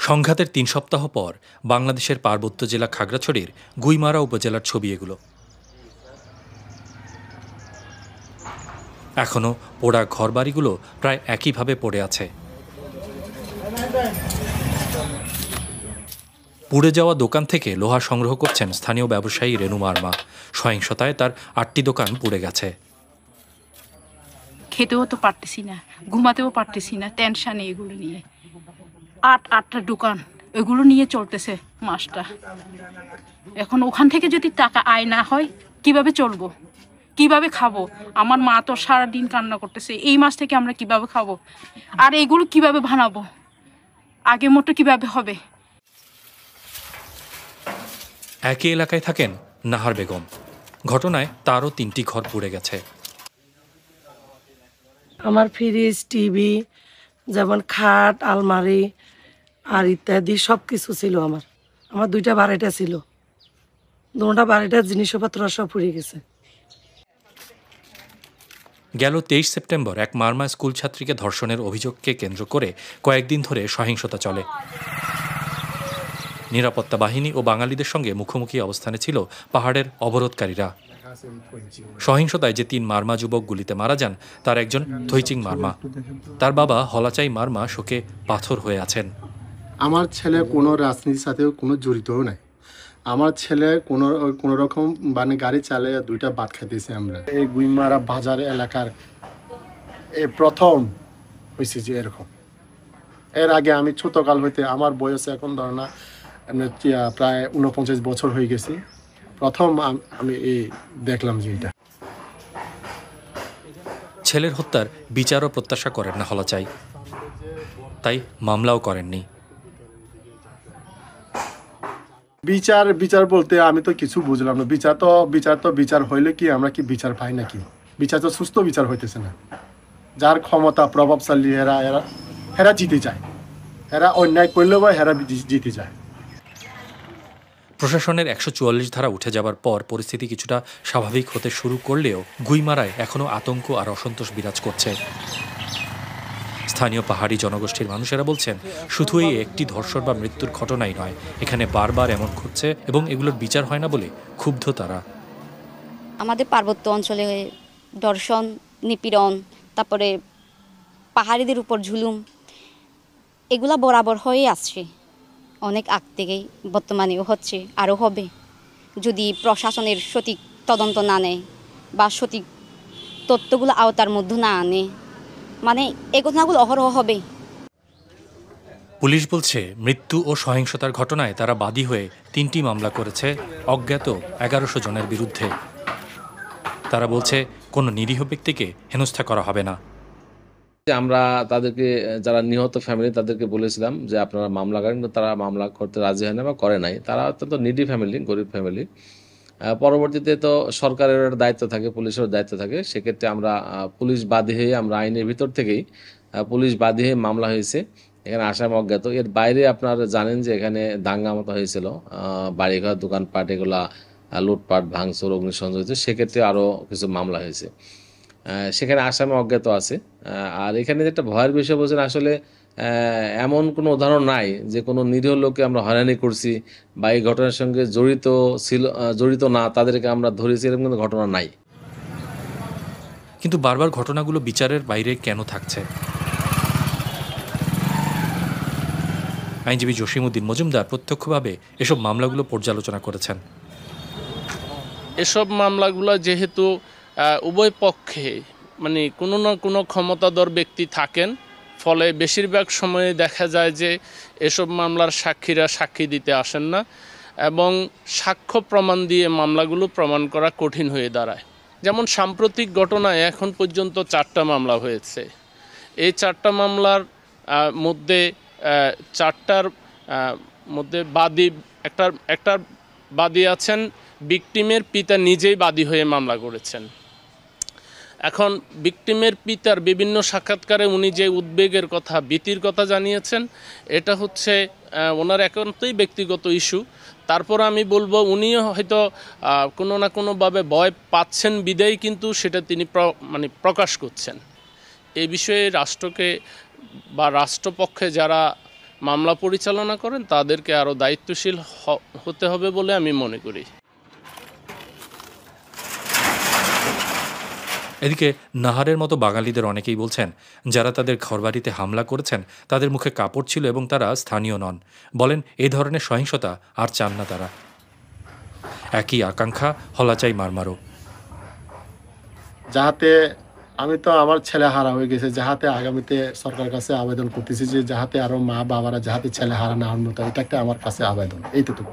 সংঘাতের ৩ সপ্তাহ পর বাংলাদেশের পার্বত্য জেলা খাগড়াছড়ির গুইমারা উপজেলার ছবি এগুলো। এখনো পোড়া ঘরবাড়িগুলো প্রায় একইভাবে পড়ে আছে। পুড়ে যাওয়া দোকান থেকে লোহা সংগ্রহ করছেন স্থানীয় ব্যবসায়ী রেনু মার্মা। সহিংসতায় তার ৮টি দোকান পুড়ে গেছে। খেতেও তো পারতেছি না, ঘুমাতেও পারতেছি না, টেনশনে এগুলো নিয়ে। আটটা দোকান এগুলো নিয়ে চলতেছে মাসটা। এখন ওখান থেকে যদি টাকা আয় না হয় কিভাবে চলবো, কিভাবে খাবো? আমার মা তো সারাদিন কান্না করতেছে, এই মাস থেকে আমরা কিভাবে খাবো, আর এইগুলো কিভাবে বানাবো, আগের মতো কিভাবে হবে? একই এলাকায় থাকেন নাহার বেগম। ঘটনায় তারও ৩টি ঘর পুড়ে গেছে। আমার ফ্রিজ, টিভি, যেমন খাট, আলমারি আর ইত্যাদি সব কিছু ছিল। আমার 2টা বাড়িটা ছিল, 2টা বাড়িটার জিনিসপত্র সব পুড়ে গেছে। গেল ২৩ সেপ্টেম্বর এক মার্মা স্কুল ছাত্রীকে ধর্ষণের অভিযোগকে কেন্দ্র করে কয়েকদিন ধরে সহিংসতা চলে। নিরাপত্তা বাহিনী ও বাঙালিদের সঙ্গে মুখোমুখি অবস্থানে ছিল পাহাড়ের অবরোধকারীরা। সহিংসতায় যে ৩ মার্মা যুবক গুলিতে মারা যান তার একজন থইচিং মার্মা। তার বাবা হলাচাই মার্মা শোকে পাথর হয়ে আছেন। আমার ছেলে কোনো রাজনীতির সাথে কোনো জড়িতও নাই। আমার ছেলে কোনো রকম মানে গাড়ি চালিয়ে 2টা ভাত খাইতেছি আমরা। এই গুইমারা বাজার এলাকার এই প্রথম হয়েছে যে এরকম। এর আগে আমি ছোটকাল হইতে, আমার বয়স এখন ধর না প্রায় 49 বছর হয়ে গেছে, প্রথম আমি এই দেখলাম যে এটা। ছেলের হত্যার বিচারও প্রত্যাশা করেন না হলাচাই, তাই মামলাও করেননি। বিচার বলতে আমি তো কিছু বুঝলাম না। বিচার হইলে কি আমরা কি বিচার পাই নাকি? বিচার তো সুস্থ বিচার হইতেছে না। যার ক্ষমতা প্রভাবশালী হেরা জিতে যায়, হেরা অন্যায় করলেও বা হেরা জিতে যায়। প্রশাসনের ১৪৪ ধারা উঠে যাবার পর পরিস্থিতি কিছুটা স্বাভাবিক হতে শুরু করলেও গুইমারায় এখনও আতঙ্ক আর অসন্তোষ বিরাজ করছে। স্থানীয় পাহাড়ি জনগোষ্ঠীর মানুষেরা বলছেন, শুধু এই একটি ধর্ষণ বা মৃত্যুর ঘটনাই নয়, এখানে বারবার এমন ঘটছে এবং এগুলোর বিচার হয় না বলে ক্ষুব্ধ তারা। আমাদের পার্বত্য অঞ্চলে ধর্ষণ, নিপীড়ন, তারপরে পাহাড়িদের উপর ঝুলুম, এগুলা বরাবর হয়ে আসছে অনেক আগ থেকেই, বর্তমানেও হচ্ছে, আরও হবে যদি প্রশাসনের সঠিক তদন্ত না নেয় বা সঠিক তথ্যগুলো আওতার মধ্যে না আনে। মানে এই ঘটনাগুলো অহরহ হবে। পুলিশ বলছে, মৃত্যু ও সহিংসতার ঘটনায় তারা বাদী হয়ে 3টি মামলা করেছে অজ্ঞাত 1100 জনের বিরুদ্ধে। তারা বলছে, কোনো নিরীহ ব্যক্তিকে হেনস্থা করা হবে না। আমরা তাদেরকে, যারা নিহত ফ্যামিলি, তাদেরকে বলেছিলাম যে আপনারা মামলা করেন, কিন্তু তারা মামলা করতে রাজি হয় না বা করে নাই। তারা অত্যন্ত নিডি ফ্যামিলি, গরিব ফ্যামিলি। পরবর্তীতে তো সরকারের দায়িত্ব থাকে, পুলিশের দায়িত্ব থাকে। সেক্ষেত্রে আমরা পুলিশ বাদী হয়ে, আমরা আইনের ভিতর থেকেই পুলিশ বাদী হয়ে মামলা হয়েছে। এখানে আসামি অজ্ঞাত। এর বাইরে আপনারা জানেন যে এখানে দাঙ্গা মতো হয়েছিল, বাড়িঘর, দোকানপাট এগুলা লুটপাট, ভাঙচুর, অগ্নিসংযোগ হয়েছে। সেক্ষেত্রে আরও কিছু মামলা হয়েছে, সেখানে আসামি অজ্ঞাত আছে। আর এখানে যেটা ভয়ের বিষয় বলছেন, আসলে এমন কোনো উদাহরণ নাই যে কোনো নিরীহ লোককে আমরা হয়রানি করছি বা এই ঘটনার সঙ্গে জড়িত না তাদেরকে আমরা ধরেছি, এরকম কোনো ঘটনা নাই। কিন্তু বারবার ঘটনাগুলো বিচারের বাইরে কেন থাকছে? আইনজীবী জসিমউদ্দিন মজুমদার প্রত্যক্ষভাবে এসব মামলাগুলো পর্যালোচনা করেছেন। এসব মামলাগুলো যেহেতু উভয় পক্ষে মানে কোনো না কোনো ক্ষমতাধর ব্যক্তি থাকেন, ফলে বেশিরভাগ সময়ে দেখা যায় যে এসব মামলার সাক্ষীরা সাক্ষী দিতে আসেন না এবং সাক্ষ্য প্রমাণ দিয়ে মামলাগুলো প্রমাণ করা কঠিন হয়ে দাঁড়ায়। যেমন সাম্প্রতিক ঘটনায় এখন পর্যন্ত 4টা মামলা হয়েছে। এই 4টা মামলার মধ্যে 4টার মধ্যে বাদী, একটা বাদী আছেন, ভিকটিমের পিতা নিজেই বাদী হয়ে মামলা করেছেন। এখন ভিকটিমের পিতার বিভিন্ন সাক্ষাৎকারে উনি যে উদ্বেগের কথা, ভীতির কথা জানিয়েছেন, এটা হচ্ছে ওনার একান্তই ব্যক্তিগত ইস্যু। তারপর আমি বলবো উনিও হয়তো কোনো না কোনোভাবে ভয় পাচ্ছেন বিদায়, কিন্তু সেটা তিনি প্রকাশ করছেন। এই বিষয়ে রাষ্ট্রকে বা রাষ্ট্রপক্ষে যারা মামলা পরিচালনা করেন তাদেরকে আরও দায়িত্বশীল হতে হবে বলে আমি মনে করি। এদিকে নাহারের মতো বাঙালিদের অনেকেই বলছেন, যারা তাদের ঘরবাড়িতে হামলা করেছেন তাদের মুখে কাপড় ছিল এবং তারা স্থানীয় নন। বলেন এই ধরনের সহিংসতা আর চান না তারা। একই আকাঙ্ক্ষা হলাচাই মারমারও। যাহাতে আমি তো আমার ছেলে হারা হয়ে গেছে, যাহাতে আগামীতে সরকার কাছে আবেদন করতেছি যে যাহাতে আরো মা বাবারা যাহাতে ছেলে হারা না হওয়ার মতো, এটা একটা আমার কাছে আবেদন, এইটুকু।